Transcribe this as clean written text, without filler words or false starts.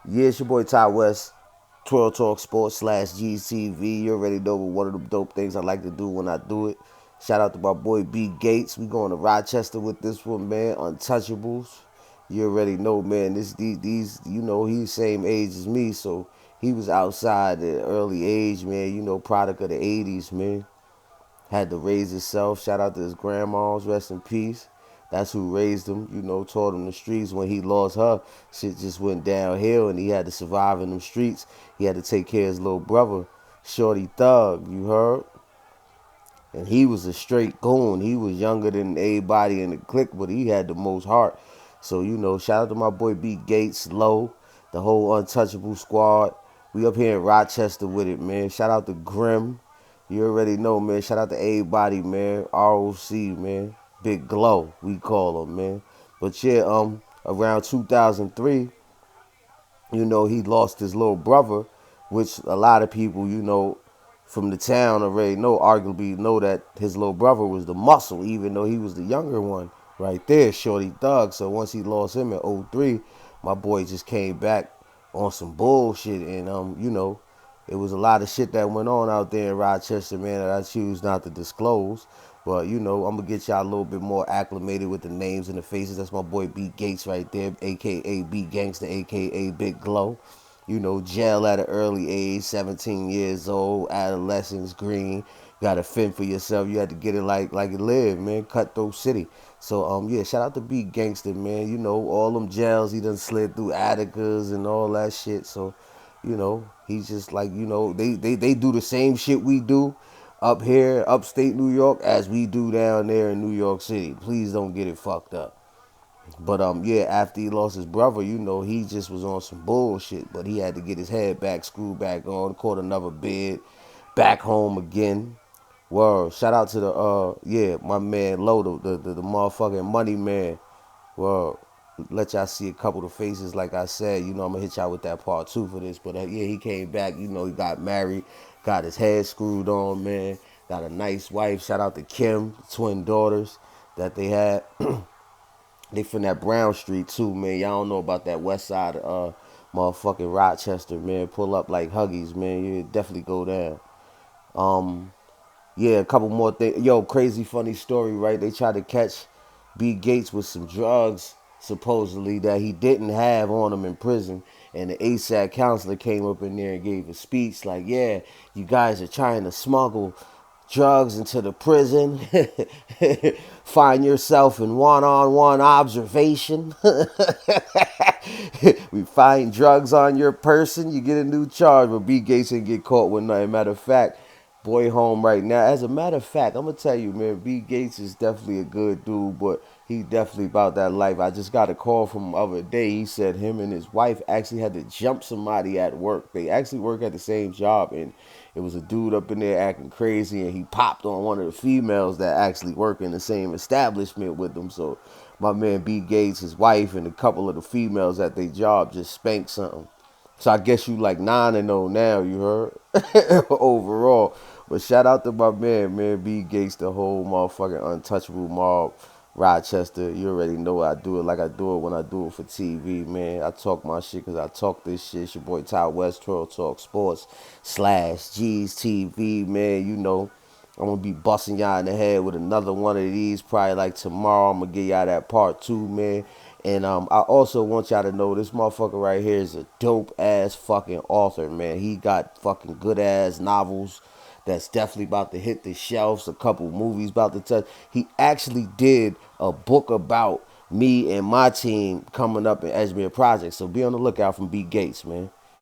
Yeah, it's your boy Ty West, Twirl Talk Sports slash GTV. You already know one of the dope things I like to do when I do it. Shout out to my boy B Gates. We going to Rochester with this one, man. Untouchables. You already know, man. These you know, he's the same age as me, so he was outside at an early age, man. You know, product of the '80s, man. Had to raise himself. Shout out to his grandmas, rest in peace. That's who raised him, you know, taught him the streets. When he lost her, shit just went downhill and he had to survive in them streets. He had to take care of his little brother, Shorty Thug, you heard? And he was a straight goon. He was younger than everybody in the clique, but he had the most heart. So, you know, shout out to my boy B Gates, Low, the whole Untouchable squad. We up here in Rochester with it, man. Shout out to Grim. You already know, man. Shout out to everybody, man. ROC, man. Big Glow, we call him, man. But yeah, around 2003, you know, he lost his little brother, which a lot of people, you know, from the town already know, arguably know that his little brother was the muscle, even though he was the younger one right there, Shorty Thug. So once he lost him in '03, my boy just came back on some bullshit. And, you know, it was a lot of shit that went on out there in Rochester, man, that I choose not to disclose. But, you know, I'm going to get y'all a little bit more acclimated with the names and the faces. That's my boy B Gates right there, a.k.a. B Gangster, a.k.a. Big Glow. You know, jail at an early age, 17 years old, adolescence, green. Got to fend for yourself. You had to get it like it lived, man. Cutthroat City. So, yeah, shout out to B Gangster, man. You know, all them jails he done slid through, Atticus and all that shit. So, you know, he's just like, you know, they do the same shit we do up here, upstate New York, as we do down there in New York City. Please don't get it fucked up. But yeah, after he lost his brother, you know, he just was on some bullshit. But he had to get his head back, screwed back on, caught another bid, back home again. Word. Shout out to the yeah, my man Lodo, the motherfucking money man. Word. Let y'all see a couple of faces, like I said. You know, I'm gonna hit y'all with that part two for this. But yeah, he came back, you know, he got married, got his head screwed on, man. Got a nice wife. Shout out to Kim, twin daughters that they had. They from that Brown Street too, man. Y'all don't know about that west side of motherfucking Rochester, man. Pull up like Huggies, man. You definitely go down. Um, yeah, a couple more things. Yo, crazy funny story, right? They tried to catch B Gates with some drugs, supposedly, that he didn't have on him in prison. And the ASAC counselor came up in there and gave a speech like, yeah, you guys are trying to smuggle drugs into the prison. Find yourself in one-on-one observation. We find drugs on your person, you get a new charge. But B Gates didn't get caught with nothing. Matter of fact, boy home right now. As a matter of fact, I'm gonna tell you, man, B Gates is definitely a good dude, but he definitely about that life. I just got a call from the other day. He said him and his wife actually had to jump somebody at work. They actually work at the same job, and it was a dude up in there acting crazy, and he popped on one of the females that actually work in the same establishment with them. So my man B Gates, his wife, and a couple of the females at their job just spanked something. So I guess you like 9-0 now, you heard? Overall. But shout out to my man B Gates, the whole motherfucking untouchable mob, Rochester. You already know I do it like I do it when I do it for TV, man. I talk my shit because I talk this shit. It's your boy Ty West, Twirl Talk Sports slash G's TV, man. You know, I'm going to be busting y'all in the head with another one of these probably like tomorrow. I'm going to give y'all that part two, man. And I also want y'all to know this motherfucker right here is a dope ass fucking author, man. He got fucking good ass novels that's definitely about to hit the shelves. A couple movies about to touch. He actually did a book about me and my team coming up in Edgemere Project. So be on the lookout from B Gates, man.